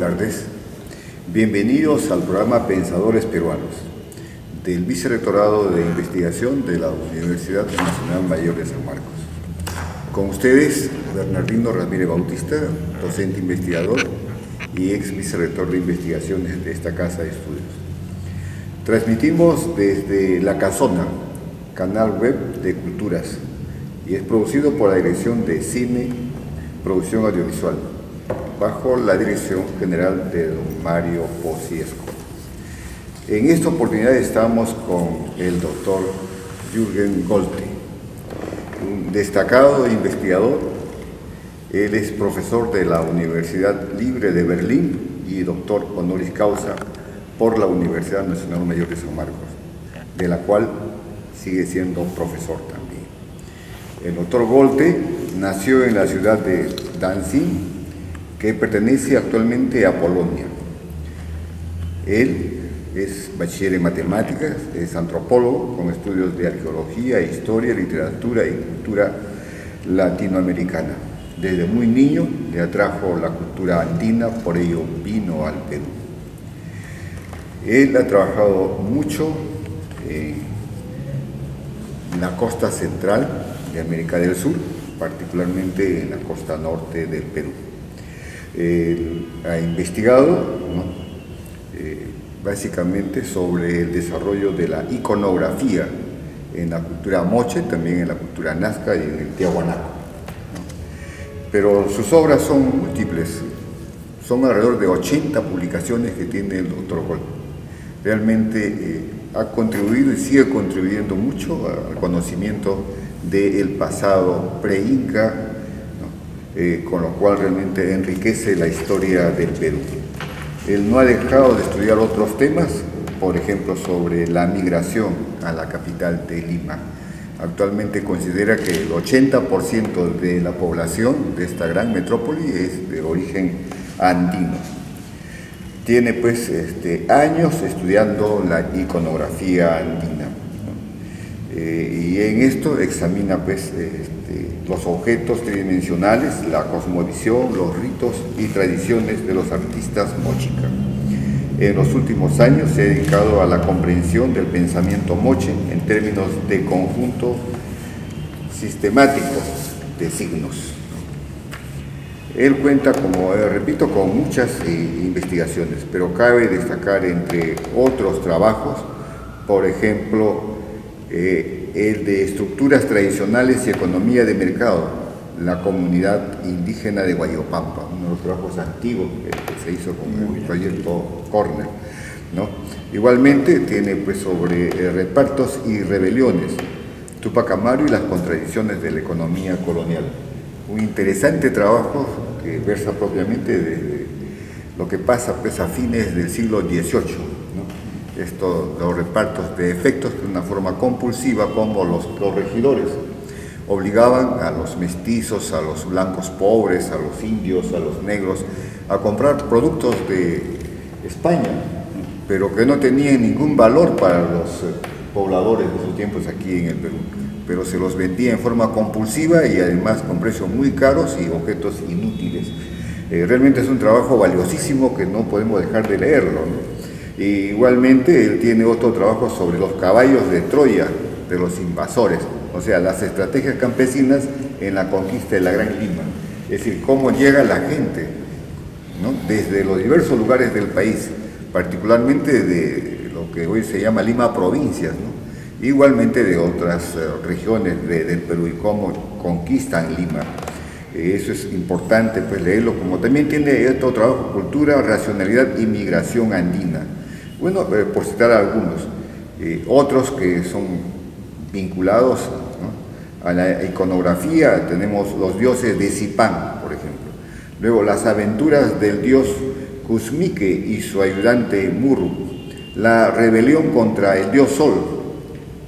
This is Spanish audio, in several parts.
tardes. Bienvenidos al programa Pensadores Peruanos del Vicerrectorado de Investigación de la Universidad Nacional Mayor de San Marcos. Con ustedes, Bernardino Ramírez Bautista, docente investigador y ex vicerrector de investigaciones de esta casa de estudios. Transmitimos desde La Casona, canal web de Culturas, y es producido por la Dirección de Cine, Producción Audiovisual, bajo la dirección general de don Mario Pociesco. En esta oportunidad estamos con el doctor Jürgen Golte, un destacado investigador. Él es profesor de la Universidad Libre de Berlín y doctor honoris causa por la Universidad Nacional Mayor de San Marcos, de la cual sigue siendo profesor también. El doctor Golte nació en la ciudad de Danzig, que pertenece actualmente a Polonia. Él es bachiller en matemáticas, es antropólogo con estudios de arqueología, historia, literatura y cultura latinoamericana. Desde muy niño le atrajo la cultura andina, por ello vino al Perú. Él ha trabajado mucho en la costa central de América del Sur, particularmente en la costa norte del Perú. Ha investigado, ¿no?, básicamente sobre el desarrollo de la iconografía en la cultura moche, también en la cultura nazca y en el tiahuanaco, ¿no? Pero sus obras son múltiples, son alrededor de 80 publicaciones que tiene el doctor Golte. Realmente ha contribuido y sigue contribuyendo mucho al conocimiento del pasado pre-inca, ¿no?, con lo cual realmente enriquece la historia del Perú. Él no ha dejado de estudiar otros temas, por ejemplo, sobre la migración a la capital de Lima. Actualmente considera que el 80% de la población de esta gran metrópoli es de origen andino. Tiene pues años estudiando la iconografía andina, ¿no? Y en esto examina pues los objetos tridimensionales, la cosmovisión, los ritos y tradiciones de los artistas mochica. En los últimos años se ha dedicado a la comprensión del pensamiento moche en términos de conjunto sistemático de signos. Él cuenta, como repito, con muchas investigaciones, pero cabe destacar entre otros trabajos, por ejemplo, el de estructuras tradicionales y economía de mercado, la comunidad indígena de Guayopampa, uno de los trabajos antiguos que se hizo con el proyecto Cornell, ¿no? Igualmente tiene pues sobre repartos y rebeliones, Túpac Amaru y las contradicciones de la economía colonial. Un interesante trabajo que versa propiamente de lo que pasa pues a fines del siglo XVIII, los repartos de efectos de una forma compulsiva, como los regidores obligaban a los mestizos, a los blancos pobres, a los indios, a los negros, a comprar productos de España, pero que no tenían ningún valor para los pobladores de esos tiempos aquí en el Perú, pero se los vendía en forma compulsiva y además con precios muy caros y objetos inútiles. Realmente es un trabajo valiosísimo que no podemos dejar de leerlo, ¿no? Y igualmente él tiene otro trabajo sobre los caballos de Troya de los invasores, o sea, las estrategias campesinas en la conquista de la Gran Lima, es decir, cómo llega la gente, ¿no?, desde los diversos lugares del país, particularmente de lo que hoy se llama Lima provincias, ¿no?, igualmente de otras regiones del Perú, y cómo conquistan Lima. Eso es importante pues leerlo, como también tiene otro trabajo, Cultura, Racionalidad y Migración Andina. Bueno, por citar algunos, otros que son vinculados, ¿no?, a la iconografía, tenemos los dioses de Zipán, por ejemplo. Luego, las aventuras del dios Cusmique y su ayudante Murru, la rebelión contra el dios Sol,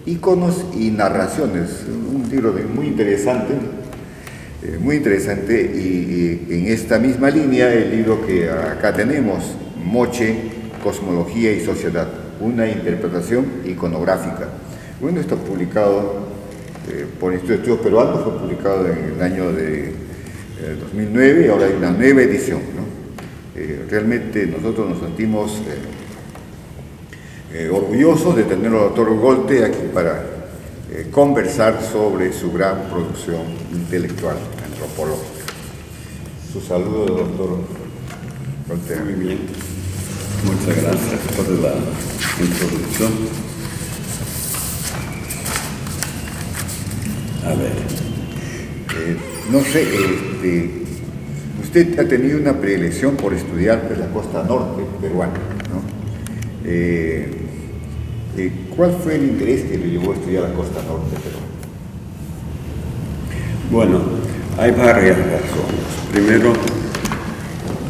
íconos y narraciones, un libro muy interesante, y en esta misma línea el libro que acá tenemos, Moche, Cosmología y Sociedad, una interpretación iconográfica. Bueno, está publicado por el Instituto de Estudios Peruanos, fue publicado en el año de 2009 y ahora hay una nueva edición, ¿no? Realmente nosotros nos sentimos orgullosos de tener al doctor Golte aquí para conversar sobre su gran producción intelectual antropológica. Su saludo, doctor Golte. Muy bien, muchas gracias por la introducción. A ver, no sé, usted ha tenido una predilección por estudiar pues, la costa norte peruana, ¿no? ¿Cuál fue el interés que le llevó a estudiar la costa norte peruana? bueno, hay varias razones. Primero,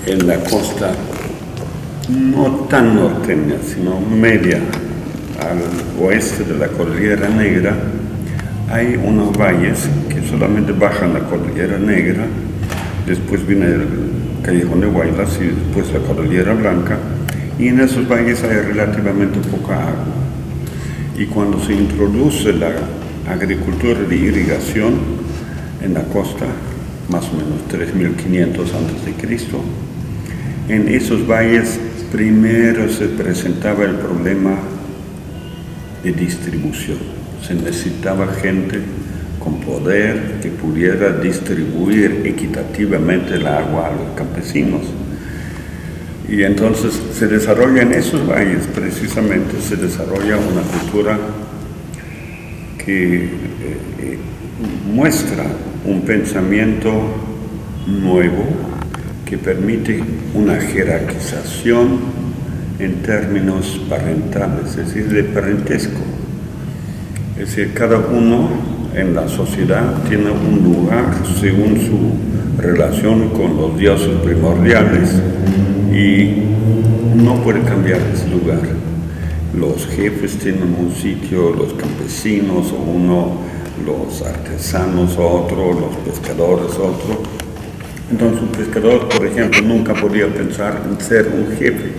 en la costa no tan norteña, sino media, al oeste de la Cordillera Negra, hay unos valles que solamente bajan la Cordillera Negra, después viene el Callejón de Huaylas y después la Cordillera Blanca, y en esos valles hay relativamente poca agua. Y cuando se introduce la agricultura de irrigación en la costa, más o menos 3500 a.C., en esos valles primero se presentaba el problema de distribución. Se necesitaba gente con poder que pudiera distribuir equitativamente el agua a los campesinos. Y entonces se desarrolla en esos valles, precisamente, se desarrolla una cultura que muestra un pensamiento nuevo que permite una jerarquización en términos parentales, es decir, de parentesco. Es decir, cada uno en la sociedad tiene un lugar según su relación con los dioses primordiales y no puede cambiar ese lugar. Los jefes tienen un sitio, los campesinos uno, los artesanos otro, los pescadores otro. Entonces un pescador, por ejemplo, nunca podía pensar en ser un jefe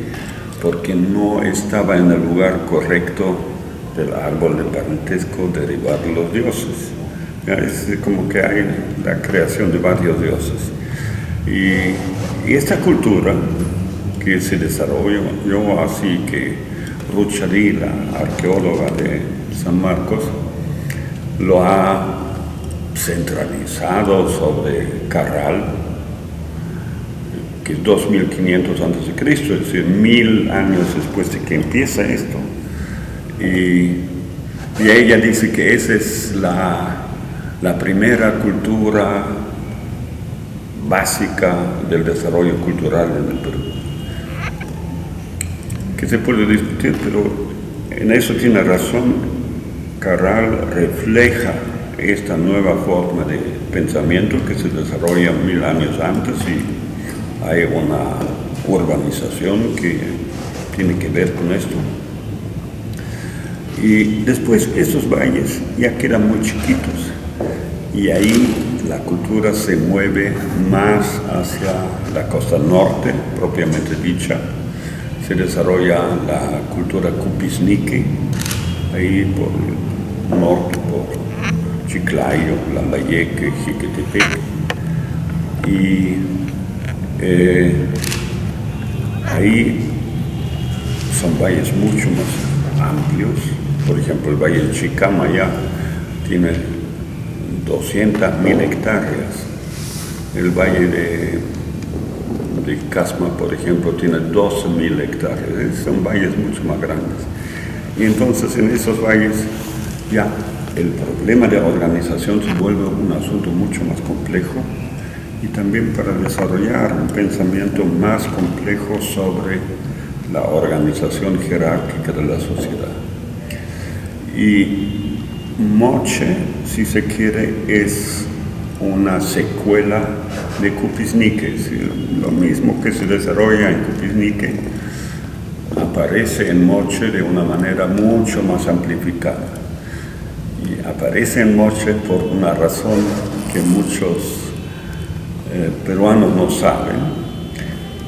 porque no estaba en el lugar correcto del árbol de parentesco derivado de los dioses. Es como que hay la creación de varios dioses. Y esta cultura que se desarrolló, así que Rucharí, la arqueóloga de San Marcos, lo ha centralizado sobre Carral, que es 2500 a.C., es decir, 1000 años después de que empieza esto. Y ella dice que esa es la primera cultura básica del desarrollo cultural en el Perú. Que se puede discutir, pero en eso tiene razón. Carral refleja esta nueva forma de pensamiento que se desarrolla 1000 años antes y hay una urbanización que tiene que ver con esto. Y después esos valles ya quedan muy chiquitos y ahí la cultura se mueve más hacia la costa norte, propiamente dicha. Se desarrolla la cultura Cupisnique, ahí por el norte, por Chiclayo, Lambayeque, Jiquetepec. Y ahí son valles mucho más amplios. Por ejemplo, el valle de Chicama ya tiene 200.000 hectáreas. El valle de Casma, por ejemplo, tiene 12.000 hectáreas. Son valles mucho más grandes. Y entonces en esos valles ya el problema de organización se vuelve un asunto mucho más complejo y también para desarrollar un pensamiento más complejo sobre la organización jerárquica de la sociedad. Y Moche, si se quiere, es una secuela de Cupisnique, es decir, lo mismo que se desarrolla en Cupisnique aparece en Moche de una manera mucho más amplificada. Y aparece en Moche por una razón que muchos peruanos no saben,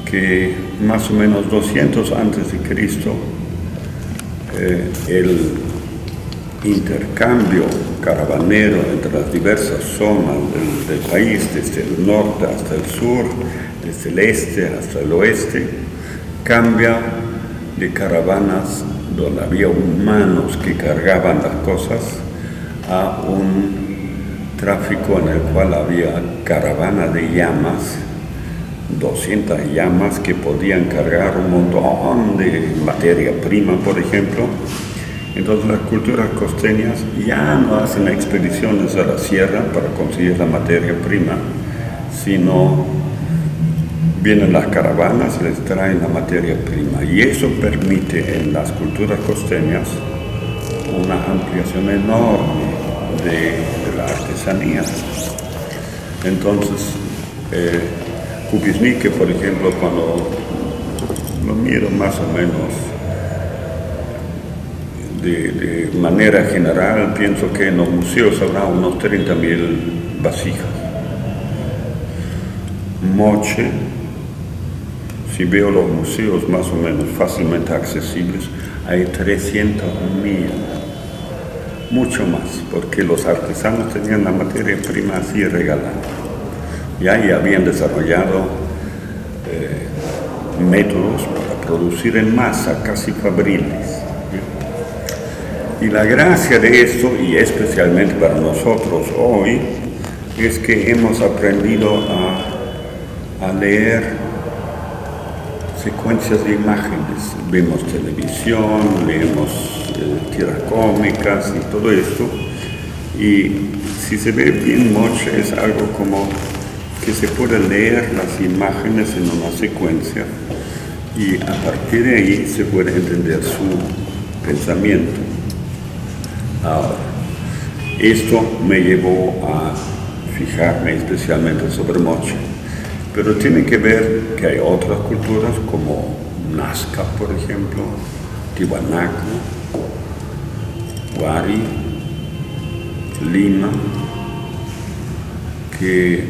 que más o menos 200 antes de Cristo, el intercambio caravanero entre las diversas zonas del país, desde el norte hasta el sur, desde el este hasta el oeste, cambia de caravanas donde había humanos que cargaban las cosas a un tráfico en el cual había caravanas de llamas, 200 llamas que podían cargar un montón de materia prima, por ejemplo. Entonces las culturas costeñas ya no hacen expediciones a la sierra para conseguir la materia prima, sino vienen las caravanas y les traen la materia prima. Y eso permite en las culturas costeñas una ampliación enorme de la artesanía. Entonces, Kupiznique, por ejemplo, cuando lo miro más o menos de manera general, pienso que en los museos habrá unos 30.000 vasijas. Moche, si veo los museos más o menos fácilmente accesibles, hay 300.000, mucho más, porque los artesanos tenían la materia prima así regalada. Ya habían desarrollado métodos para producir en masa, casi fabriles. Y la gracia de esto, y especialmente para nosotros hoy, es que hemos aprendido a leer secuencias de imágenes. Vemos televisión, leemos tiras cómicas y todo esto. Y si se ve bien Moche, es algo como que se puede leer las imágenes en una secuencia y a partir de ahí se puede entender su pensamiento. Ahora, esto me llevó a fijarme especialmente sobre Moche, pero tiene que ver que hay otras culturas como Nazca, por ejemplo, Tiwanaku, Wari, Lima, que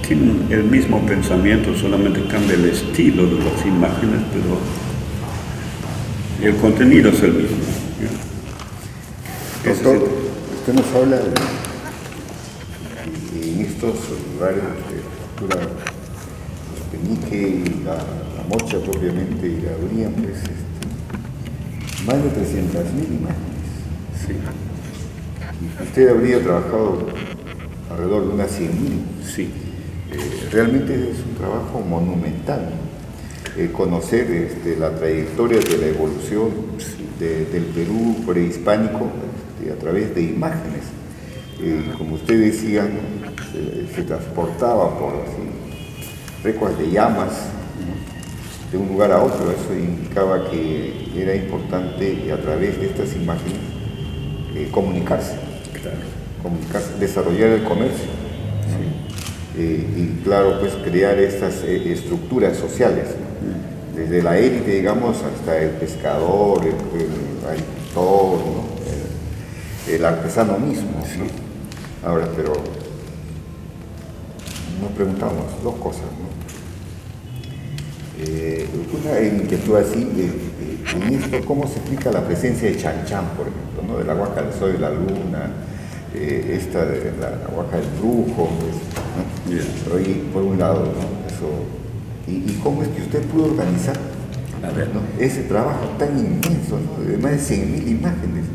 tienen el mismo pensamiento, solamente cambia el estilo de las imágenes, pero el contenido es el mismo. Doctor, usted nos habla en estos lugares de cultura Kupiznique y la Mocha propiamente, y habrían pues más de 300.000 imágenes. Sí. Y usted habría trabajado alrededor de unas 100.000. Sí. Realmente es un trabajo monumental. Conocer la trayectoria de la evolución del Perú prehispánico a través de imágenes. Como usted decía, se transportaba por recuas de llamas, ¿no?, de un lugar a otro. Eso indicaba que era importante a través de estas imágenes comunicarse. Claro. Desarrollar el comercio, ¿no? Y claro, pues crear estas estructuras sociales, ¿no?, desde la élite, digamos, hasta el pescador, el agricultor, ¿no?, el artesano mismo, ¿no? Sí. Ahora, pero nos preguntamos dos cosas, ¿no? Una inquietud así, en esto, ¿cómo se explica la presencia de Chan-Chan, por ejemplo, ¿no?, de la huaca del sol y la luna, esta de la huaca del brujo, pues, ¿no? Yeah. Pero ahí, por un lado, ¿no?, eso, y cómo es que usted pudo organizar, ¿no?, ese trabajo tan inmenso, ¿no?, de más de 100.000 imágenes,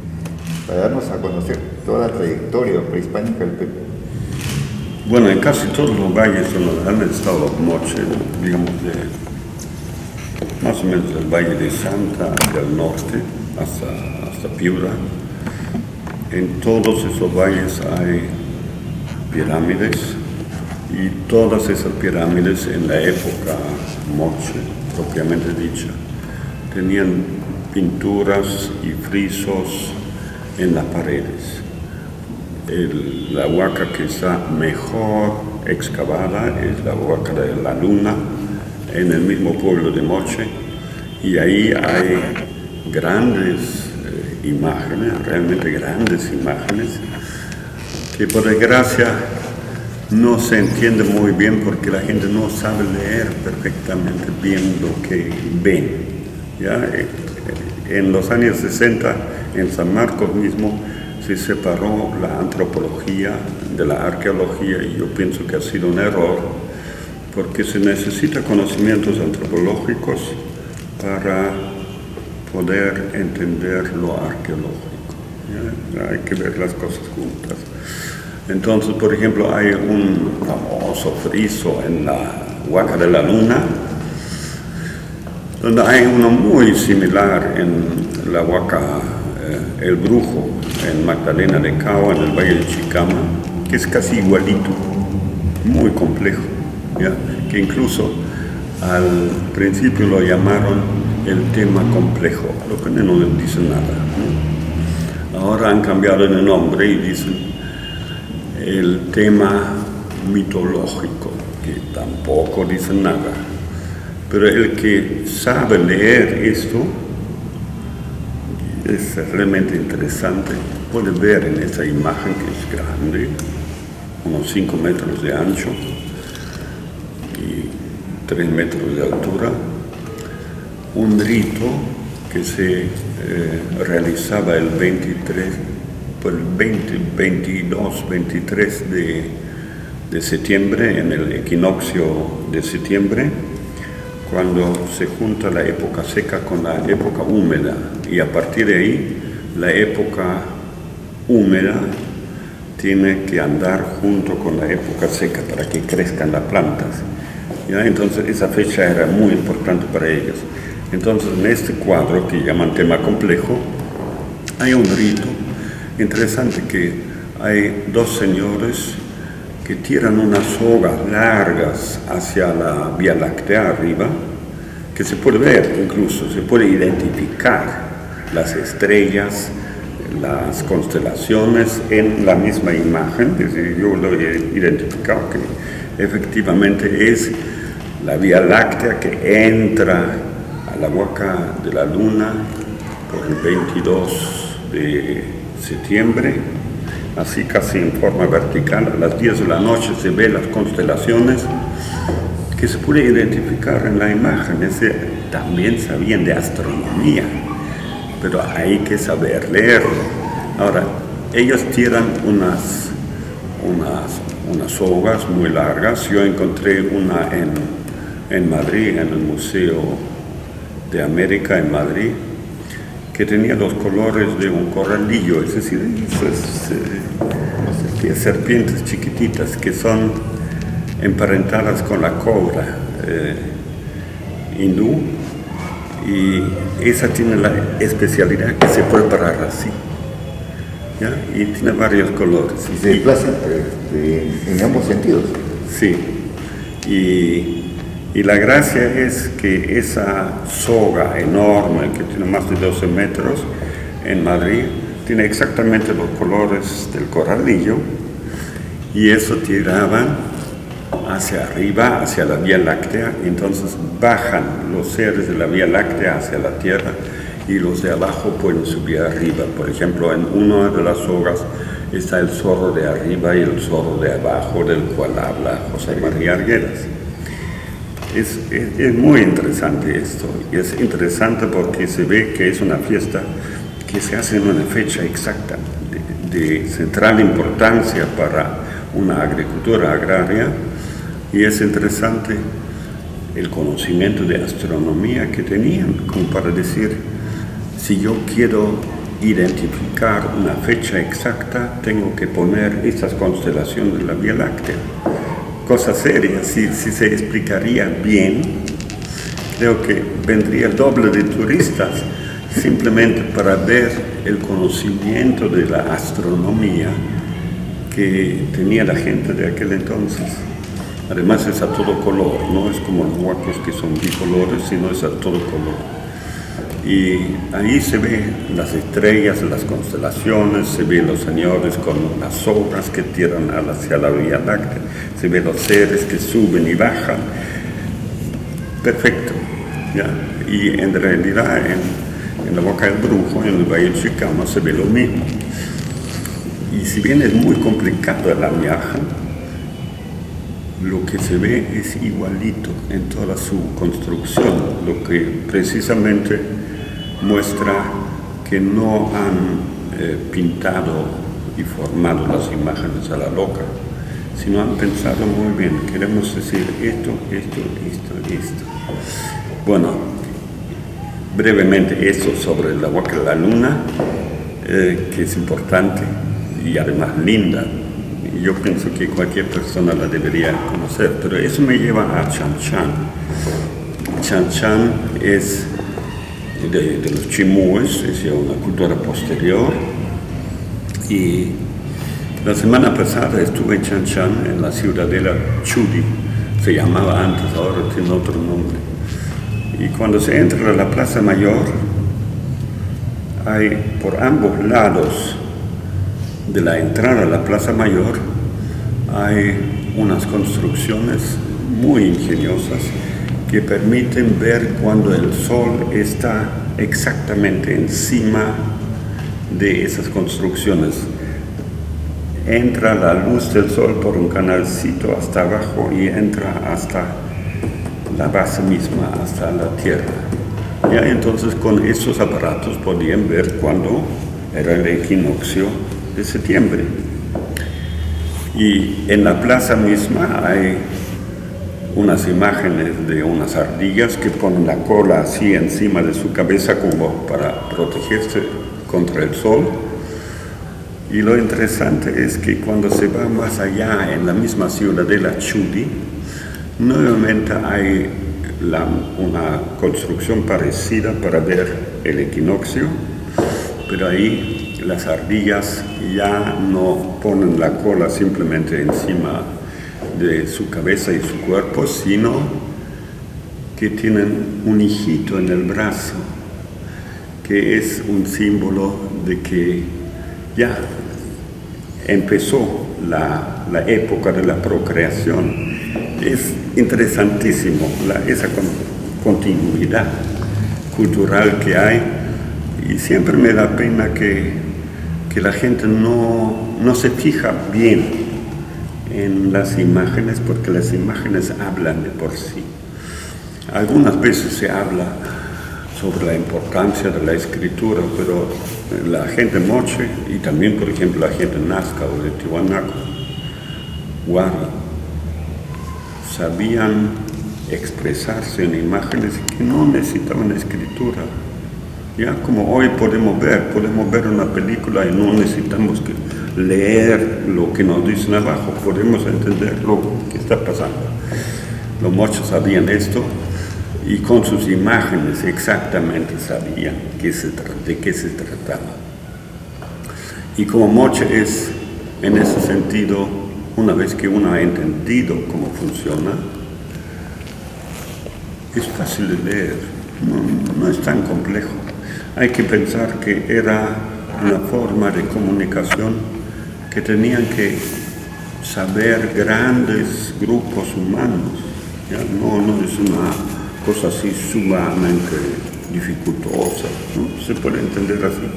para darnos a conocer toda la trayectoria prehispánica del Perú. Bueno, en casi todos los valles donde han estado los Moche, digamos, más o menos del Valle de Santa hacia el norte, hasta Piura, en todos esos valles hay pirámides, y todas esas pirámides en la época Moche, propiamente dicha, tenían pinturas y frisos en las paredes. La huaca que está mejor excavada es la huaca de la luna, en el mismo pueblo de Moche, y ahí hay grandes imágenes, realmente grandes imágenes, que por desgracia no se entiende muy bien porque la gente no sabe leer perfectamente bien lo que ven, ¿ya? En los años 60, en San Marcos mismo, se separó la antropología de la arqueología y yo pienso que ha sido un error porque se necesita conocimientos antropológicos para poder entender lo arqueológico. ¿Ya? Hay que ver las cosas juntas. Entonces, por ejemplo, hay un famoso friso en la Huaca de la Luna, donde hay uno muy similar en la Huaca El Brujo, en Magdalena de Cao, en el Valle de Chicama, que es casi igualito, muy complejo, ¿ya? Que incluso al principio lo llamaron el tema complejo, lo que no dice nada, ¿no? Ahora han cambiado el nombre y dicen el tema mitológico, que tampoco dice nada. Pero el que sabe leer esto es realmente interesante. Puede ver en esa imagen que es grande, unos 5 metros de ancho y 3 metros de altura, un rito que se realizaba el 22, 23 de septiembre, en el equinoccio de septiembre, cuando se junta la época seca con la época húmeda, y a partir de ahí la época húmeda tiene que andar junto con la época seca para que crezcan las plantas. ¿Ya? Entonces esa fecha era muy importante para ellos. Entonces en este cuadro que llaman tema complejo hay un rito interesante, que hay 2 señores que tiran unas sogas largas hacia la Vía Láctea arriba, que se puede ver incluso, se puede identificar las estrellas, las constelaciones en la misma imagen. Es decir, yo lo he identificado que efectivamente es la Vía Láctea que entra a la Huaca de la Luna por el 22 de septiembre, así casi en forma vertical. A las 10 de la noche se ven las constelaciones que se puede identificar en la imagen. También sabían de astronomía, pero hay que saber leerlo. Ahora, ellos tiran unas sogas muy largas. Yo encontré una en Madrid, en el Museo de América en Madrid, que tenía los colores de un corralillo, es decir, serpientes chiquititas que son emparentadas con la cobra hindú, y esa tiene la especialidad que se puede parar así, ¿ya? Y tiene varios colores. Y se desplazan en ambos sentidos. Sí, y la gracia es que esa soga enorme, que tiene más de 12 metros, en Madrid, tiene exactamente los colores del corralillo, y eso tiraban hacia arriba, hacia la Vía Láctea. Entonces bajan los seres de la Vía Láctea hacia la Tierra, y los de abajo pueden subir arriba. Por ejemplo, en una de las sogas está el zorro de arriba y el zorro de abajo, del cual habla José María Arguedas. Es muy interesante esto, y es interesante porque se ve que es una fiesta que se hace en una fecha exacta de central importancia para una agricultura agraria, y es interesante el conocimiento de astronomía que tenían, como para decir, si yo quiero identificar una fecha exacta, tengo que poner estas constelaciones de la Vía Láctea. Cosa seria. Si se explicaría bien, creo que vendría el doble de turistas simplemente para ver el conocimiento de la astronomía que tenía la gente de aquel entonces. Además es a todo color, no es como los huacos que son bicolores, sino es a todo color. Y ahí se ve las estrellas, las constelaciones, se ven los señores con las sogas que tiran hacia la Vía Láctea, se ven los seres que suben y bajan. Perfecto, ¿ya? Y en realidad en la Huaca del Brujo, en el Valle de Chicama, se ve lo mismo. Y si bien es muy complicada la imagen, lo que se ve es igualito en toda su construcción, lo que precisamente muestra que no han pintado y formado las imágenes a la loca, sino han pensado muy bien, queremos decir esto. Bueno, brevemente eso sobre la Huaca de la Luna, que es importante y además linda. Yo pienso que cualquier persona la debería conocer, pero eso me lleva a Chan Chan. Chan Chan es de los chimúes, es ya una cultura posterior. Y la semana pasada estuve en Chan Chan, en la ciudadela Chudi, se llamaba antes, ahora tiene otro nombre. Y cuando se entra a la Plaza Mayor, hay por ambos lados de la entrada a la Plaza Mayor, hay unas construcciones muy ingeniosas que permiten ver cuando el sol está exactamente encima de esas construcciones. Entra la luz del sol por un canalcito hasta abajo y entra hasta la base misma, hasta la tierra. Ya entonces con estos aparatos podían ver cuándo era el equinoccio de septiembre. Y en la plaza misma hay unas imágenes de unas ardillas que ponen la cola así encima de su cabeza como para protegerse contra el sol. Y lo interesante es que cuando se va más allá en la misma ciudadela Chudi, nuevamente hay una construcción parecida para ver el equinoccio, pero ahí las ardillas ya no ponen la cola simplemente encima de su cabeza y su cuerpo, sino que tienen un hijito en el brazo, que es un símbolo de que ya empezó la época de la procreación. Es interesantísimo esa continuidad cultural que hay, y siempre me da pena que la gente no se fija bien en las imágenes, porque las imágenes hablan de por sí. Algunas veces se habla sobre la importancia de la escritura, pero la gente moche, y también por ejemplo la gente nazca o de Tiwanaku, Wari, sabían expresarse en imágenes que no necesitaban escritura. Ya como hoy podemos ver una película y no necesitamos que leer lo que nos dicen abajo, podemos entender lo que está pasando. Los mochos sabían esto, y con sus imágenes exactamente sabían de qué se trataba. Y como moche es, en ese sentido, una vez que uno ha entendido cómo funciona, es fácil de leer, no es tan complejo. Hay que pensar que era una forma de comunicación que tenían que saber grandes grupos humanos, ¿ya? No es una cosa así sumamente dificultosa, ¿no? Se puede entender así.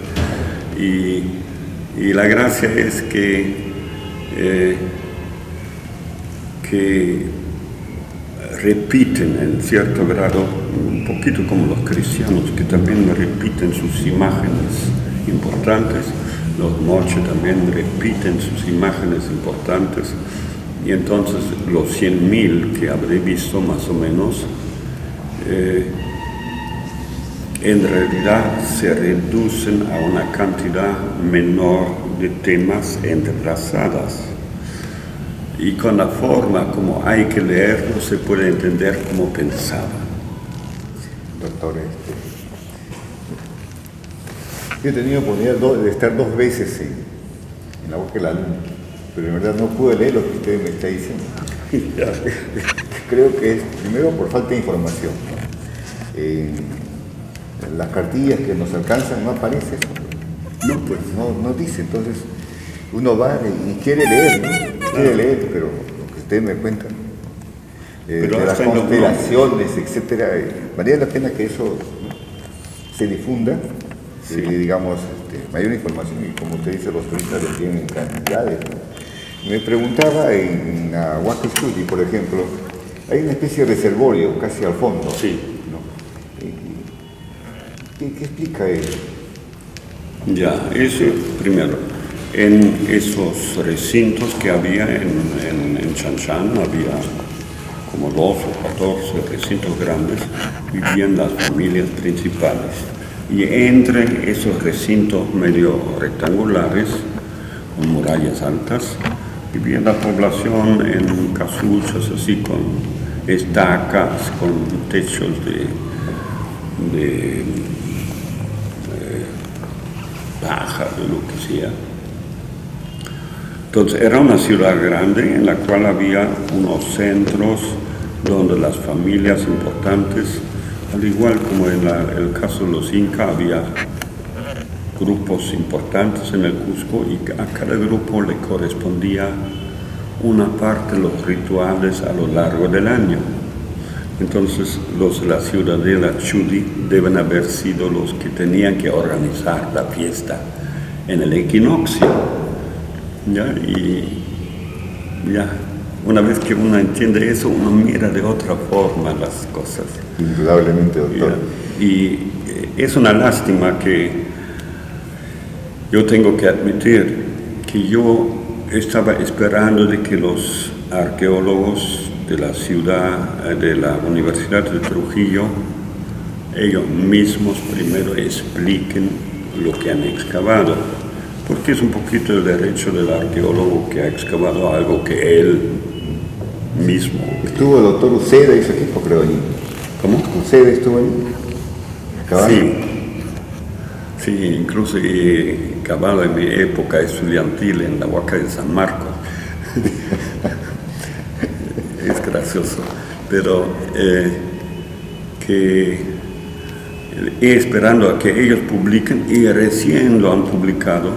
Y la gracia es que repiten en cierto grado, un poquito como los cristianos, que también repiten sus imágenes importantes. Los moche también repiten sus imágenes importantes, y entonces los 100.000 que habré visto más o menos, en realidad se reducen a una cantidad menor de temas entrelazadas. Y con la forma como hay que leerlo se puede entender cómo pensaba. Doctor, yo he tenido la oportunidad de estar 2 veces en la Huaca de la Luna, pero en verdad no pude leer lo que usted me está diciendo. Creo que es primero por falta de información. Las cartillas que nos alcanzan no aparece eso. No dice. Entonces uno va y quiere leer, ¿no? Quiere leer, pero lo que usted me cuenta de las constelaciones, etcétera, valía la pena que eso se difunda, sí. Digamos, mayor información, y como usted dice, los turistas lo tienen en cantidades, ¿no? Me preguntaba en la Huaca Chudi, por ejemplo, hay una especie de reservorio casi al fondo, sí. ¿no? ¿Qué explica eso? Ya, eso primero. En esos recintos que había en Chanchan, había como 12 o 14 recintos grandes, vivían las familias principales. Y entre esos recintos medio rectangulares, con murallas altas, vivía la población en casuchas así con estacas, con techos de paja, de lo que sea. Entonces era una ciudad grande en la cual había unos centros donde las familias importantes, al igual como en el caso de los Incas, había grupos importantes en el Cusco y a cada grupo le correspondía una parte de los rituales a lo largo del año. Entonces los de la ciudadela Chudi deben haber sido los que tenían que organizar la fiesta en el equinoccio. ¿Ya? Y ya, una vez que uno entiende eso, uno mira de otra forma las cosas. Indudablemente, doctor. ¿Ya? Y es una lástima que yo tengo que admitir que yo estaba esperando de que los arqueólogos de la ciudad, de la Universidad de Trujillo, ellos mismos primero expliquen lo que han excavado, porque es un poquito el derecho del arqueólogo que ha excavado algo que él mismo... Estuvo el doctor Uceda y su equipo, creo, allí. ¿Cómo? ¿Uceda estuvo allí? ¿Excavando? Sí, incluso he cavado en mi época estudiantil en la Huaca de San Marcos. Es gracioso, pero que esperando a que ellos publiquen y recién lo han publicado.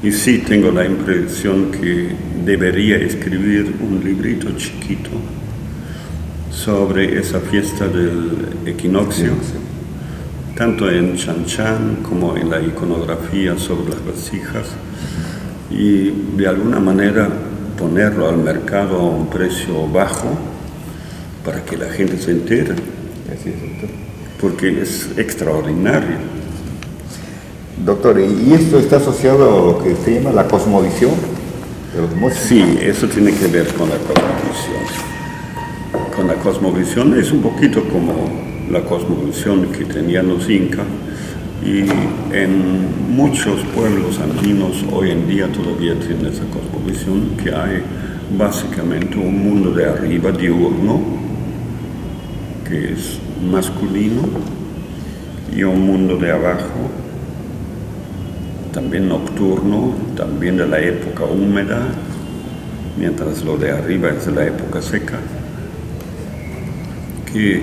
Y sí tengo la impresión que debería escribir un librito chiquito sobre esa fiesta del equinoccio, tanto en Chanchan como en la iconografía sobre las vasijas, y de alguna manera ponerlo al mercado a un precio bajo para que la gente se entere. Así es, doctor. Porque es extraordinario. Doctor, ¿y esto está asociado a lo que se llama la cosmovisión de los mochis? Sí, eso tiene que ver con la cosmovisión. Con la cosmovisión es un poquito como la cosmovisión que tenían los incas, y en muchos pueblos andinos hoy en día todavía tienen esa cosmovisión, que hay básicamente un mundo de arriba diurno, que es masculino, y un mundo de abajo, también nocturno, también de la época húmeda, mientras lo de arriba es de la época seca, que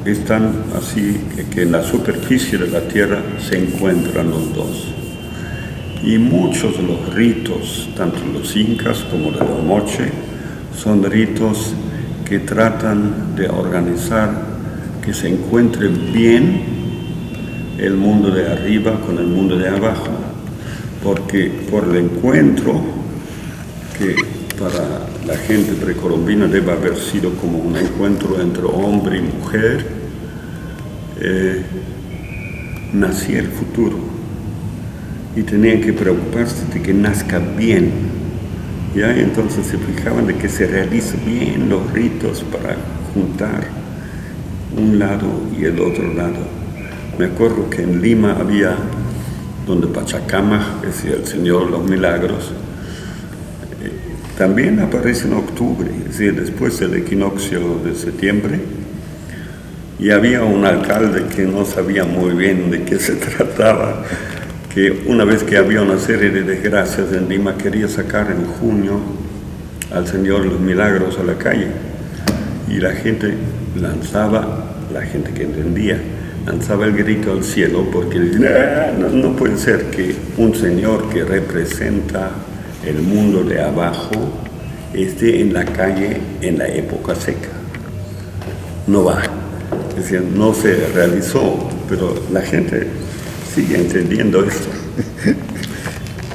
están así, que en la superficie de la tierra se encuentran los dos. Y muchos de los ritos, tanto los incas como de los moche, son ritos que tratan de organizar que se encuentre bien el mundo de arriba con el mundo de abajo, porque por el encuentro, que para la gente precolombina debe haber sido como un encuentro entre hombre y mujer, nacía el futuro, y tenían que preocuparse de que nazca bien. ¿Ya? Entonces se fijaban de que se realicen bien los ritos para juntar un lado y el otro lado. Me acuerdo que en Lima había, donde Pachacama, es decir, el Señor de los Milagros, también aparece en octubre, es decir, después del equinoccio de septiembre, y había un alcalde que no sabía muy bien de qué se trataba, que una vez que había una serie de desgracias en Lima, quería sacar en junio al Señor de los Milagros a la calle, y la gente lanzaba, la gente que entendía, lanzaba el grito al cielo, porque no puede ser que un señor que representa el mundo de abajo esté en la calle en la época seca. No va. Es decir, no se realizó, pero la gente sigue entendiendo esto.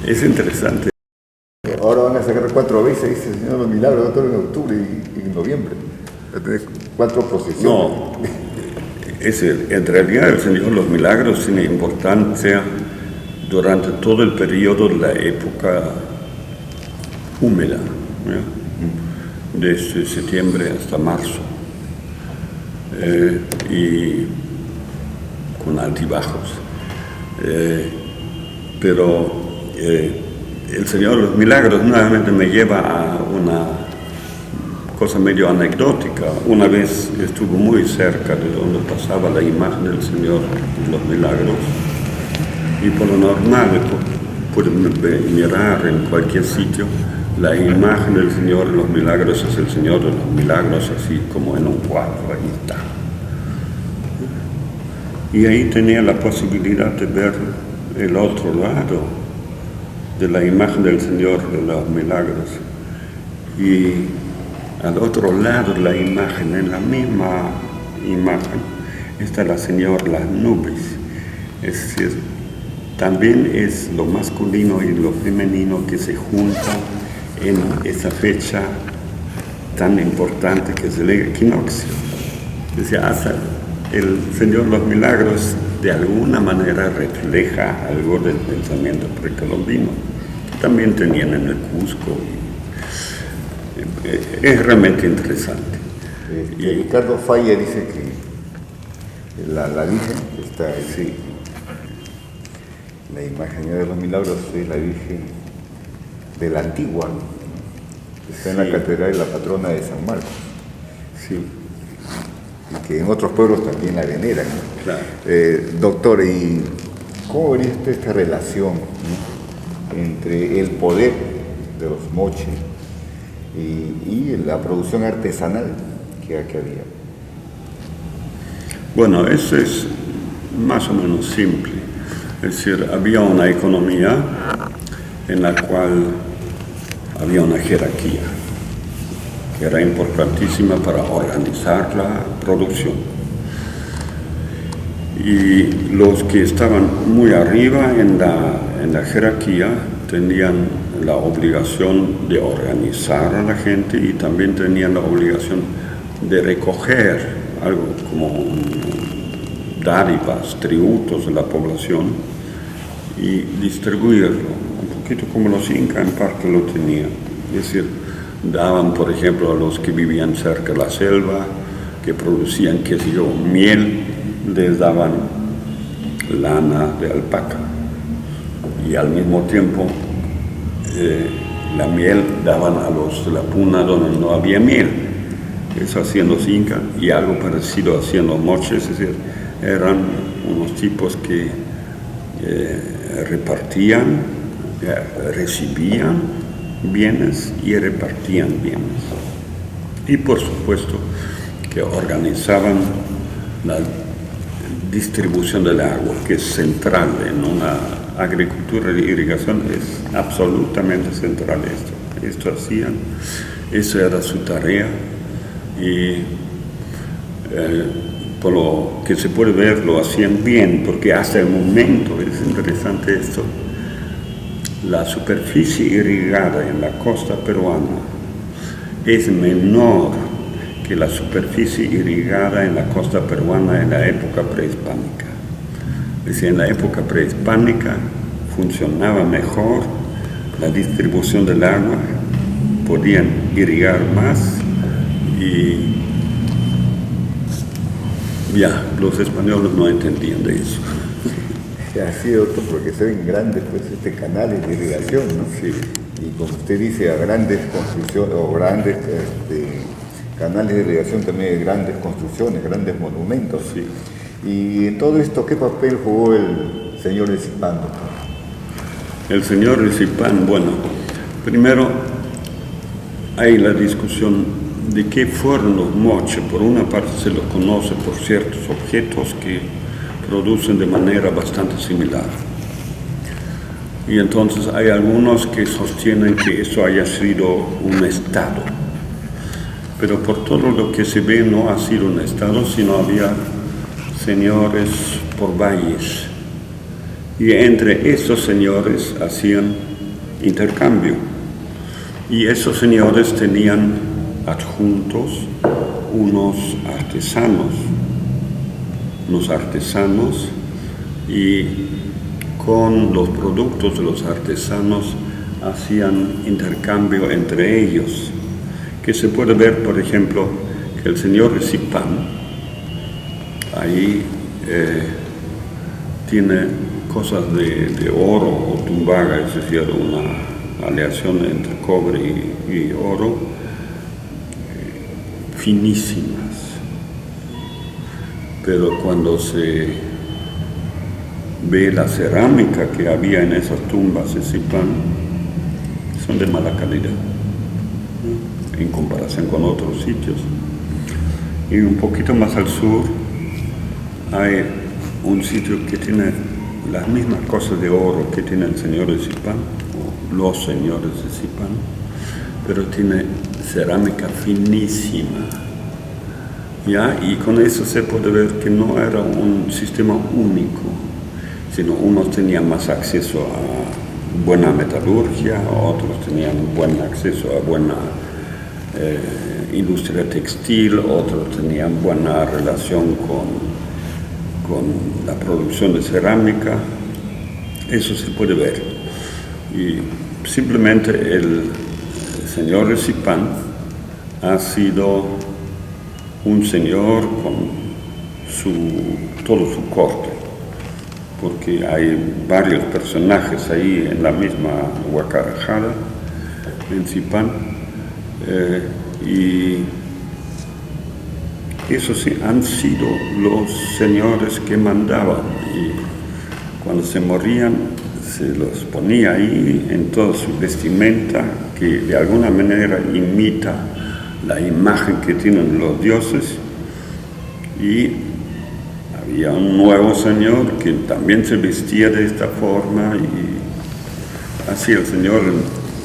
Es interesante. Ahora van a sacar 4 veces, dice el Señor de los Milagros, doctor, en octubre y en noviembre. 4 procesiones. No, en realidad el Señor de los Milagros tiene importancia durante todo el periodo de la época húmeda, ¿ya? Desde septiembre hasta marzo, y con altibajos. Pero el Señor de los Milagros nuevamente me lleva a una cosa medio anecdótica. Una vez estuve muy cerca de donde pasaba la imagen del Señor de los Milagros, y por lo normal pueden mirar en cualquier sitio. La imagen del Señor de los Milagros es el Señor de los Milagros, así como en un cuadro, ahí está. Y ahí tenía la posibilidad de ver el otro lado de la imagen del Señor de los Milagros. Y al otro lado de la imagen, en la misma imagen, está la Señora las nubes. Es decir, también es lo masculino y lo femenino que se juntan en esa fecha tan importante que es el equinoccio. O sea, hasta el Señor de los Milagros de alguna manera refleja algo del pensamiento precolombino, que también tenían en el Cusco. Es realmente interesante. Ricardo Falla dice que la Virgen que está ahí, la imagen de los Milagros es la Virgen de la Antigua, que está en la catedral de la patrona de San Marcos. Sí. Y que en otros pueblos también la veneran, ¿no? Claro. Doctor, ¿y cómo vería usted esta relación, ¿no?, entre el poder de los moches y la producción artesanal que había? Bueno, eso es más o menos simple. Es decir, había una economía en la cual había una jerarquía que era importantísima para organizar la producción. Y los que estaban muy arriba en la jerarquía tenían la obligación de organizar a la gente y también tenían la obligación de recoger algo como dádivas, tributos de la población y distribuirlo, un poquito como los incas en parte lo tenían. Es decir, daban, por ejemplo, a los que vivían cerca de la selva, que producían, qué sé yo, miel, les daban lana de alpaca. Y al mismo tiempo, la miel daban a los de la puna donde no había miel. Eso hacían los incas, y algo parecido hacían los moches. Es decir, eran unos tipos que repartían, recibían bienes y repartían bienes. Y por supuesto que organizaban la distribución del agua, que es central en una agricultura de irrigación, es absolutamente central esto. Esto hacían, eso era su tarea, y por lo que se puede ver lo hacían bien, porque hasta el momento, es interesante esto, la superficie irrigada en la costa peruana es menor que la superficie irrigada en la costa peruana en la época prehispánica. Es decir, en la época prehispánica funcionaba mejor la distribución del agua, podían irrigar más, y ya, los españoles no entendían de eso. Así, doctor, porque se ven grandes canales de irrigación, ¿no? Sí. Y como usted dice, a grandes construcciones o grandes canales de irrigación también hay grandes construcciones, grandes monumentos. Sí. Y en todo esto, ¿qué papel jugó el señor de Zipán, doctor? El señor de Zipán, bueno, primero hay la discusión de qué fueron los moches. Por una parte se los conoce por ciertos objetos que producen de manera bastante similar. Y entonces hay algunos que sostienen que eso haya sido un estado. Pero por todo lo que se ve no ha sido un estado, sino había señores por valles. Y entre esos señores hacían intercambio. Y esos señores tenían adjuntos unos artesanos unos artesanos, y con los productos de los artesanos hacían intercambio entre ellos, que se puede ver, por ejemplo, que el señor Recipán ahí tiene cosas de oro o tumbaga, es decir, una aleación entre cobre y oro, finísimas. Pero cuando se ve la cerámica que había en esas tumbas de Sipán, son de mala calidad, ¿no?, en comparación con otros sitios. Y un poquito más al sur hay un sitio que tiene las mismas cosas de oro que tiene el señor de Sipán, o los señores de Sipán, pero tiene cerámica finísima. ¿Ya? Y con eso se puede ver que no era un sistema único, sino unos tenían más acceso a buena metalurgia, otros tenían buen acceso a buena industria textil, otros tenían buena relación con la producción de cerámica. Eso se puede ver. Y simplemente el señor Recipán ha sido un señor con todo su corte, porque hay varios personajes ahí en la misma Huacarajara, en Sipán, y esos sí han sido los señores que mandaban, y cuando se morían se los ponía ahí en toda su vestimenta, que de alguna manera imita la imagen que tienen los dioses, y había un nuevo señor que también se vestía de esta forma, y así el señor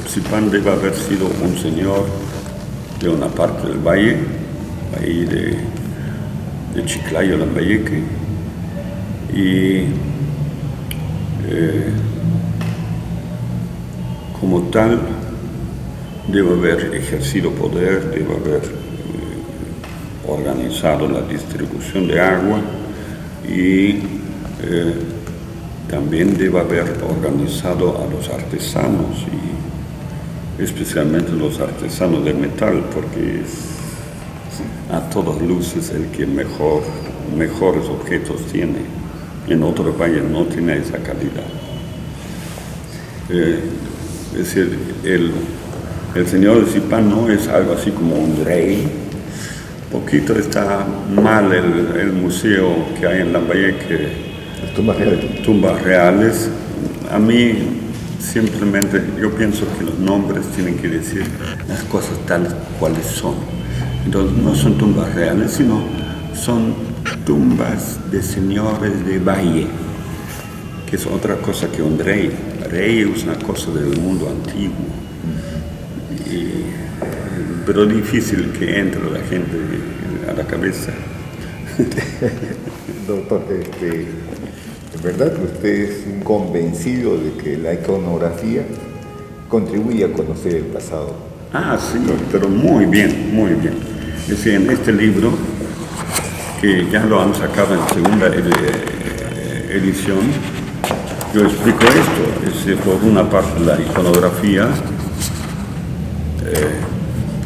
Sipán debe haber sido un señor de una parte del valle, ahí de Chiclayo, Lambayeque, y como tal debe haber ejercido poder, debe haber organizado la distribución de agua, y también debe haber organizado a los artesanos, y especialmente los artesanos de metal, porque es a todas luces el que mejores objetos tiene. En otro país no tiene esa calidad. Es decir, el señor de Sipán no es algo así como un rey. Poquito está mal el museo que hay en Lambayeque, las tumbas reales. Tumbas reales. A mí simplemente yo pienso que los nombres tienen que decir las cosas tales cuales son. Entonces no son tumbas reales, sino son tumbas de señores de valle, que es otra cosa que un rey. Rey es una cosa del mundo antiguo, pero difícil que entre la gente a la cabeza. Doctor, ¿es verdad que usted es un convencido de que la iconografía contribuye a conocer el pasado? Ah, sí, pero muy bien, muy bien. Es decir, en este libro, que ya lo han sacado en segunda edición, yo explico esto. Por una parte la iconografía,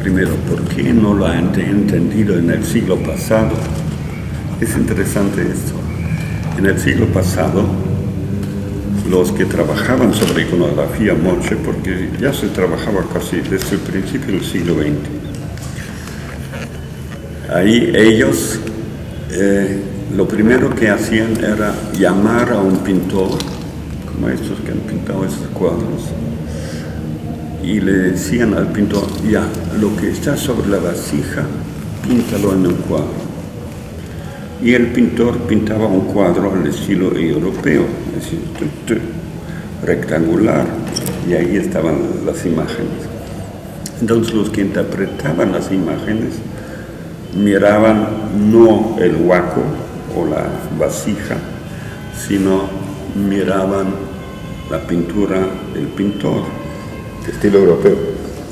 primero, ¿por qué no lo han entendido en el siglo pasado? Es interesante esto. En el siglo pasado, los que trabajaban sobre iconografía moche, porque ya se trabajaba casi desde el principio del siglo XX, ahí ellos lo primero que hacían era llamar a un pintor, como estos que han pintado estos cuadros, y le decían al pintor, ya, lo que está sobre la vasija, píntalo en un cuadro. Y el pintor pintaba un cuadro al estilo europeo, es decir, rectangular, y ahí estaban las imágenes. Entonces los que interpretaban las imágenes miraban no el huaco o la vasija, sino miraban la pintura del pintor. De estilo europeo.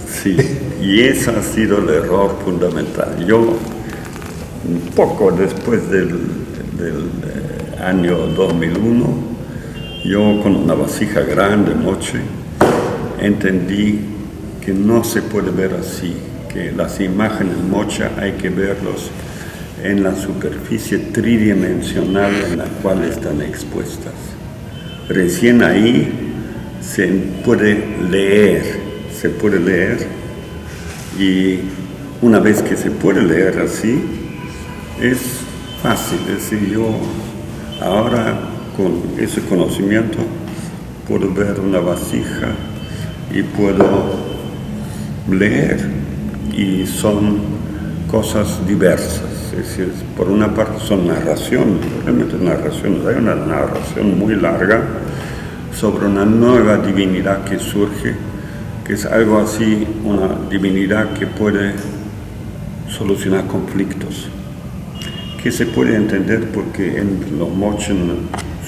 Sí, y ese ha sido el error fundamental. Yo, un poco después del del año 2001, yo con una vasija grande, moche, entendí que no se puede ver así, que las imágenes moche hay que verlos en la superficie tridimensional en la cual están expuestas. Recién ahí se puede leer, y una vez que se puede leer así, es fácil. Es decir, yo ahora con ese conocimiento puedo ver una vasija y puedo leer, y son cosas diversas. Es decir, por una parte son narraciones, realmente narraciones. Hay una narración muy larga sobre una nueva divinidad que surge, que es algo así, una divinidad que puede solucionar conflictos, que se puede entender porque en los moches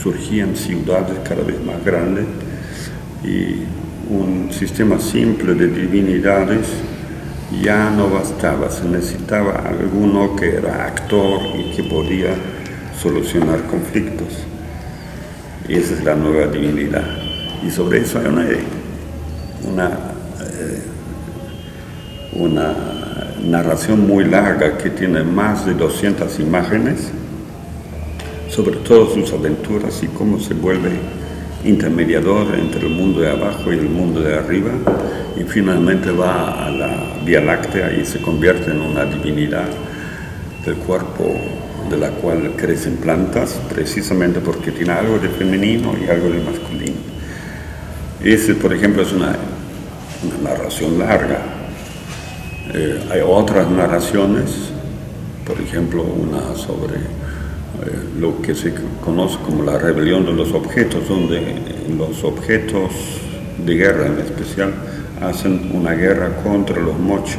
surgían ciudades cada vez más grandes y un sistema simple de divinidades ya no bastaba, se necesitaba alguno que era actor y que podía solucionar conflictos. Y esa es la nueva divinidad. Y sobre eso hay una narración muy larga que tiene más de 200 imágenes sobre todas sus aventuras y cómo se vuelve intermediador entre el mundo de abajo y el mundo de arriba, y finalmente va a la Vía Láctea y se convierte en una divinidad del cuerpo de la cual crecen plantas, precisamente porque tiene algo de femenino y algo de masculino. Ese, por ejemplo, es una narración larga. Hay otras narraciones, por ejemplo, una sobre lo que se conoce como la rebelión de los objetos, donde los objetos de guerra en especial hacen una guerra contra los moche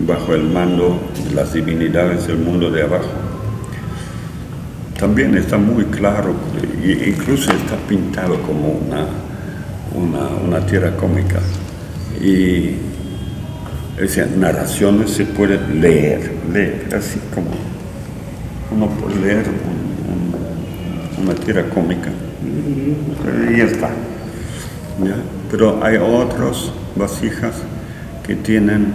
bajo el mando de las divinidades del mundo de abajo. También está muy claro, incluso está pintado como una tira cómica, y esas narraciones se pueden leer así como uno puede leer una tira cómica y ya está, ¿ya? Pero hay otras vasijas que tienen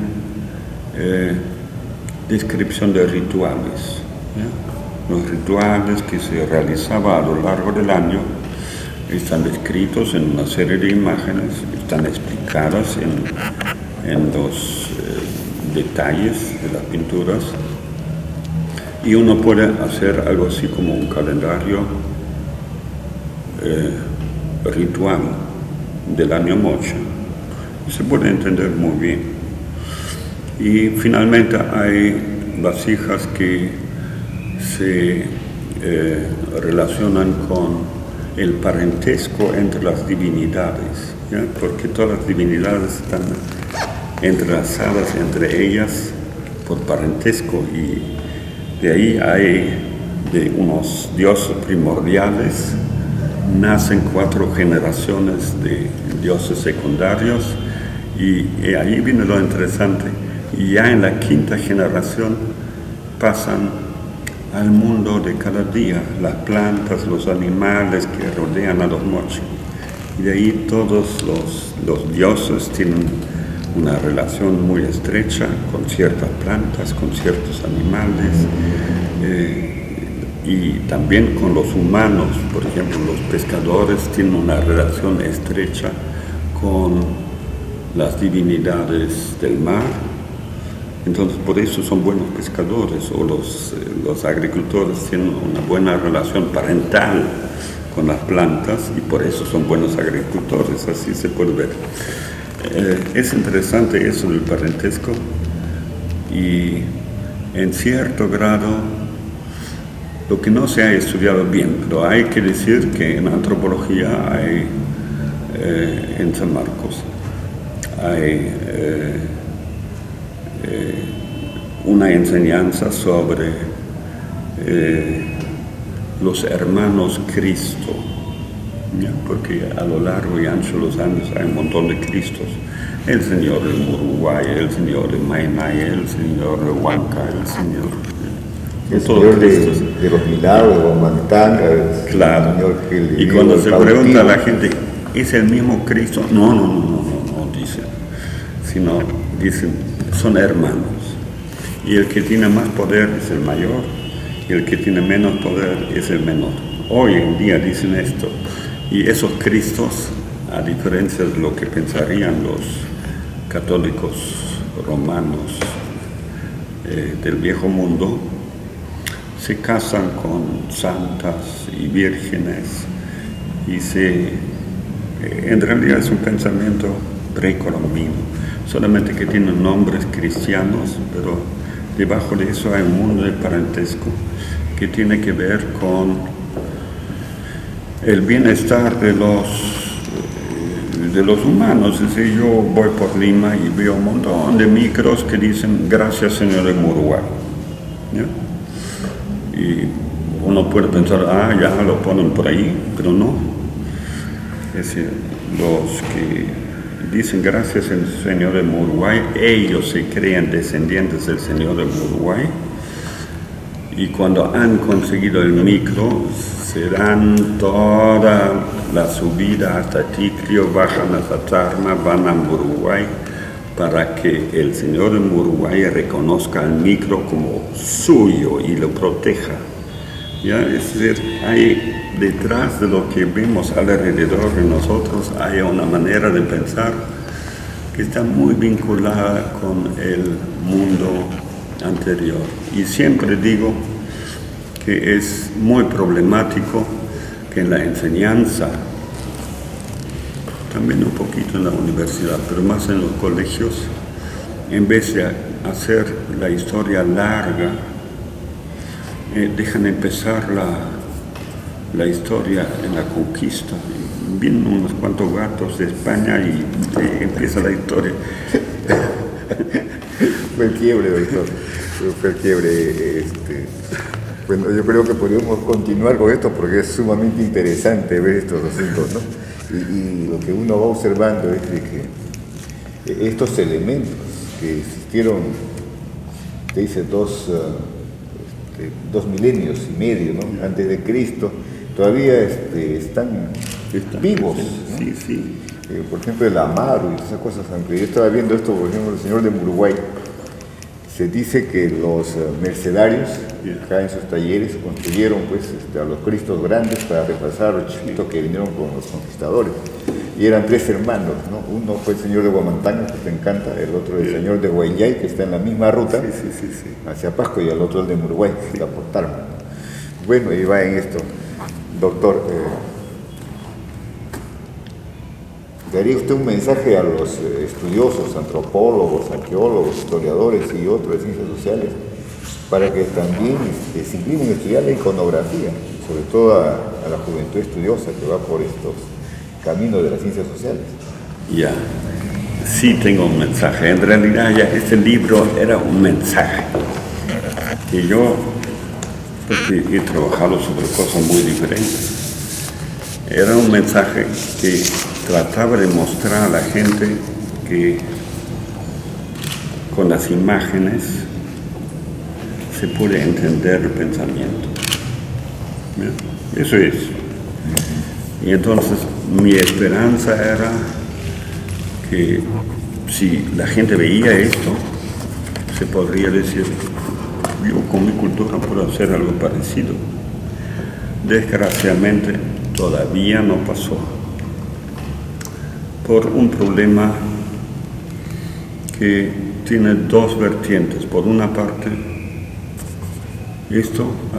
descripción de rituales, ¿ya? Los rituales que se realizaban a lo largo del año están descritos en una serie de imágenes, están explicadas en los detalles de las pinturas, y uno puede hacer algo así como un calendario ritual del año moche, y se puede entender muy bien. Y finalmente hay vasijas que se relacionan con el parentesco entre las divinidades, ¿ya? Porque todas las divinidades están entrelazadas entre ellas por parentesco, y de ahí hay de unos dioses primordiales, nacen 4 generaciones de dioses secundarios, y ahí viene lo interesante. Y ya en la 5ª generación pasan al mundo de cada día, las plantas, los animales que rodean a los moche. Y de ahí todos los dioses tienen una relación muy estrecha con ciertas plantas, con ciertos animales, y también con los humanos. Por ejemplo, los pescadores tienen una relación estrecha con las divinidades del mar. Entonces, por eso son buenos pescadores, o los agricultores tienen una buena relación parental con las plantas, y por eso son buenos agricultores. Así se puede ver. Es interesante eso del parentesco, y en cierto grado lo que no se ha estudiado bien, pero hay que decir que en antropología hay, en San Marcos, hay una enseñanza sobre los hermanos Cristo, ¿ya? Porque a lo largo y ancho de los años hay un montón de Cristos: el señor de Uruguay, el señor de Maynay, el señor de Huanca, el señor El Todos Señor Cristos. de los milagros, de Guamantanga, Claro. Señor que le Y dio cuando el se cautivo. pregunta a la gente, ¿es el mismo Cristo? No, dicen. Sino dicen, son hermanos. Y el que tiene más poder es el mayor, y el que tiene menos poder es el menor. Hoy en día dicen esto. Y esos Cristos, a diferencia de lo que pensarían los católicos romanos del viejo mundo, se casan con santas y vírgenes y en realidad es un pensamiento precolombino, solamente que tienen nombres cristianos, pero debajo de eso hay un mundo de parentesco que tiene que ver con el bienestar de los humanos. Es decir, yo voy por Lima y veo un montón de micros que dicen gracias Señor de Uruguay, ¿ya? Y uno puede pensar, ya lo ponen por ahí, pero no. Es decir, los que dicen gracias Señor de Uruguay, ellos se creen descendientes del Señor de Uruguay, y cuando han conseguido el micro, se dan toda la subida hasta Ticlio, bajan hasta Tarma, van a Uruguay, para que el Señor de Uruguay reconozca al micro como suyo y lo proteja. ¿Ya? Es decir, hay detrás de lo que vemos alrededor de nosotros, hay una manera de pensar que está muy vinculada con el mundo anterior. Y siempre digo que es muy problemático que en la enseñanza, también un poquito en la universidad, pero más en los colegios, en vez de hacer la historia larga, dejan empezar la historia en la conquista. Vienen unos cuantos gatos de España y empieza la historia. Fue el quiebre, doctor. Fue el quiebre. Bueno, yo creo que podríamos continuar con esto porque es sumamente interesante ver estos asuntos, ¿no? Y lo que uno va observando es de que estos elementos que existieron, te dice, 2 milenios y medio, ¿no? Antes de Cristo, todavía están vivos, ¿no? Sí. Por ejemplo, el amaro y todas esas cosas. Aunque yo estaba viendo esto, por ejemplo, el Señor de Uruguay, se dice que los mercenarios acá en sus talleres construyeron pues a los Cristos grandes para reemplazar a los chiquitos que vinieron con los conquistadores. Y eran 3 hermanos, ¿no? Uno fue el Señor de Guamantanga, que te encanta, el otro el Señor de Guayay, que está en la misma ruta hacia Pasco, y el otro el de Uruguay, que está por Tarma, ¿no? Bueno, y va en esto, doctor. ¿Daría usted un mensaje a los estudiosos, antropólogos, arqueólogos, historiadores y otros de ciencias sociales para que también se inclinen a estudiar la iconografía, sobre todo a la juventud estudiosa que va por estos caminos de las ciencias sociales? Ya, sí tengo un mensaje. En realidad ya este libro era un mensaje. Y yo porque he trabajado sobre cosas muy diferentes. Era un mensaje que trataba de mostrar a la gente que con las imágenes se puede entender el pensamiento. ¿Ya? Eso es. Y entonces mi esperanza era que si la gente veía esto, se podría decir, yo con mi cultura puedo hacer algo parecido. Desgraciadamente todavía no pasó, por un problema que tiene 2 vertientes. Por una parte,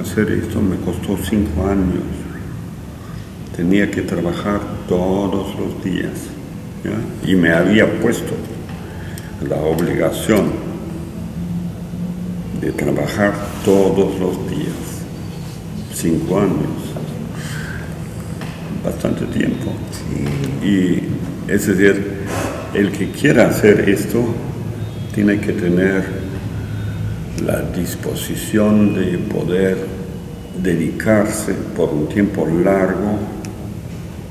hacer esto me costó 5 años. Tenía que trabajar todos los días, ¿ya? Y me había puesto la obligación de trabajar todos los días. 5 años, bastante tiempo. Y es decir, el que quiera hacer esto tiene que tener la disposición de poder dedicarse por un tiempo largo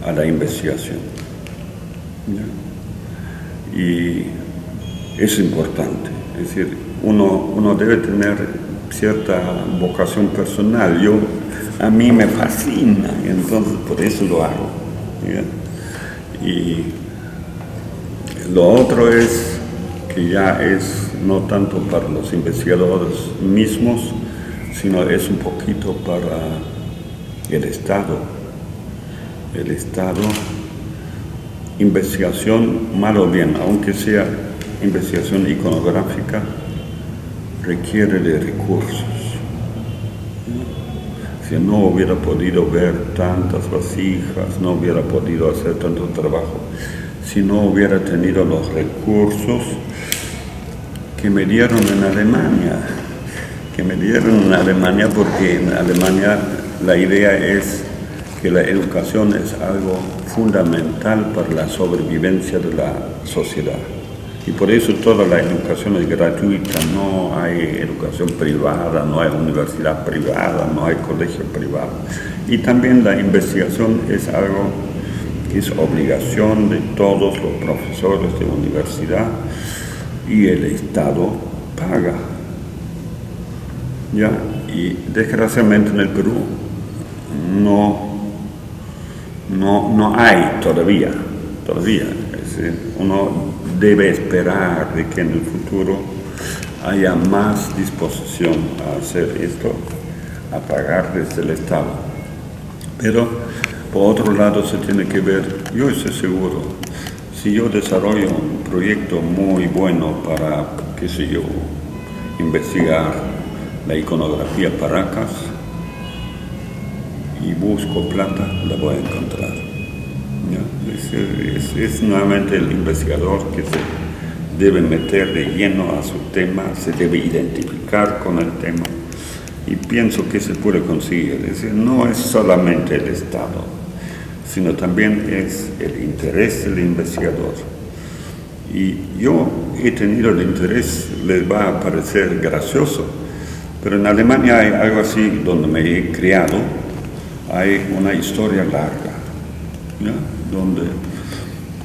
a la investigación, ¿ya? Y es importante, es decir, uno debe tener cierta vocación personal. A mí me fascina, entonces por eso lo hago. ¿Ya? Y lo otro es que ya es no tanto para los investigadores mismos, sino es un poquito para el Estado. El Estado, investigación, mal o bien, aunque sea investigación iconográfica, requiere de recursos. Si no hubiera podido ver tantas vasijas, no hubiera podido hacer tanto trabajo, si no hubiera tenido los recursos que me dieron en Alemania, porque en Alemania la idea es que la educación es algo fundamental para la sobrevivencia de la sociedad. Y por eso toda la educación es gratuita, no hay educación privada, no hay universidad privada, no hay colegio privado. Y también la investigación es algo que es obligación de todos los profesores de universidad y el Estado paga. ¿Ya? Y desgraciadamente en el Perú no hay todavía. Es decir, uno debe esperar de que en el futuro haya más disposición a hacer esto, a pagar desde el Estado. Pero por otro lado se tiene que ver, yo estoy seguro, si yo desarrollo un proyecto muy bueno para, qué sé yo, investigar la iconografía Paracas y busco plata, la voy a encontrar. ¿Ya? Es nuevamente el investigador que se debe meter de lleno a su tema, se debe identificar con el tema y pienso que se puede conseguir. Es decir, no es solamente el Estado, sino también es el interés del investigador. Y yo he tenido el interés, les va a parecer gracioso, pero en Alemania hay algo así donde me he criado, hay una historia larga, ¿ya? Donde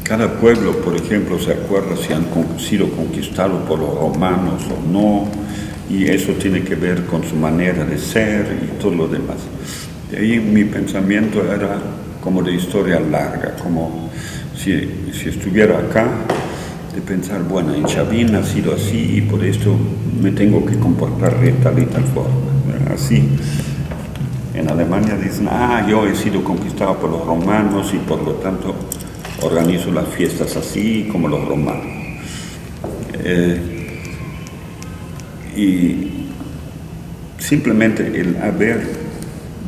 cada pueblo, por ejemplo, se acuerda si han sido conquistados por los romanos o no, y eso tiene que ver con su manera de ser y todo lo demás. De ahí mi pensamiento era como de historia larga, como si estuviera acá, de pensar, bueno, en Chavín ha sido así y por esto me tengo que comportar de tal y tal forma. Así. En Alemania dicen, yo he sido conquistado por los romanos y por lo tanto organizo las fiestas así como los romanos. Y simplemente el haber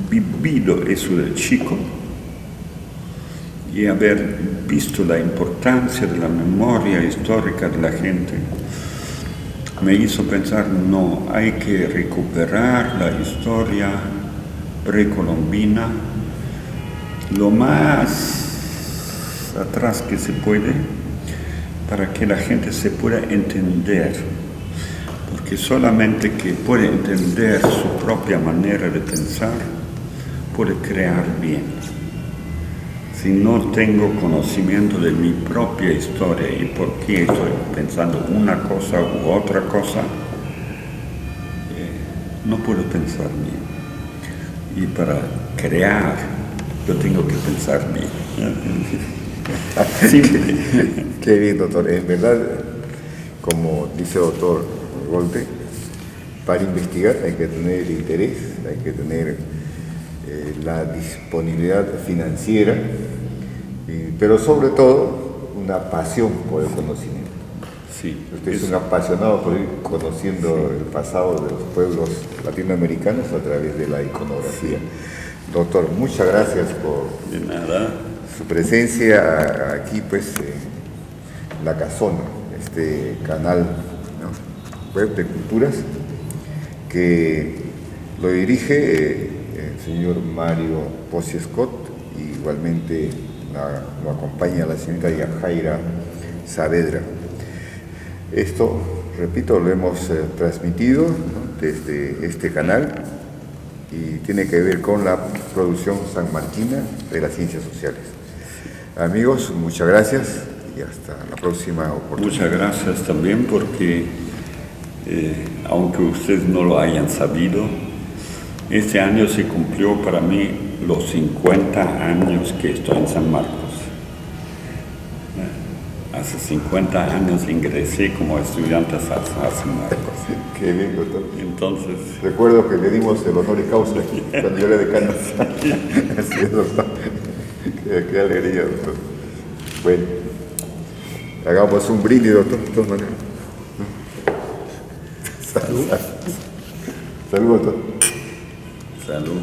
vivido eso de chico y haber visto la importancia de la memoria histórica de la gente, me hizo pensar, no, hay que recuperar la historia precolombina lo más atrás que se puede para que la gente se pueda entender, porque solamente que puede entender su propia manera de pensar puede crear bien. Si no tengo conocimiento de mi propia historia y por qué estoy pensando una cosa u otra cosa, no puedo pensar bien. Y para crear, yo tengo que pensar bien. Sí. Qué bien, doctor. En verdad, como dice el doctor Golte, para investigar hay que tener interés, hay que tener la disponibilidad financiera, pero sobre todo una pasión por el conocimiento. Sí, usted es un apasionado por ir conociendo el pasado de los pueblos latinoamericanos a través de la iconografía. Doctor, muchas gracias por su presencia aquí, pues, en La Casona, este canal, ¿no?, web de culturas, que lo dirige el señor Mario Pozzi Scott, y igualmente lo acompaña la señorita Yajaira Saavedra. Esto, repito, lo hemos transmitido, ¿no?, desde este canal, y tiene que ver con la producción sanmarquina de las ciencias sociales. Amigos, muchas gracias y hasta la próxima oportunidad. Muchas gracias también porque Aunque ustedes no lo hayan sabido, este año se cumplió para mí los 50 años que estoy en San Marcos. Hace 50 años ingresé como estudiante a San Marcos. Qué bien, doctor. Entonces, Recuerdo que le dimos el honor y causa cuando yo era decano. Así es, doctor. Qué alegría, doctor. Bueno, hagamos un brindis, doctor, de todas maneras. Salud. Salud, doctor. salud.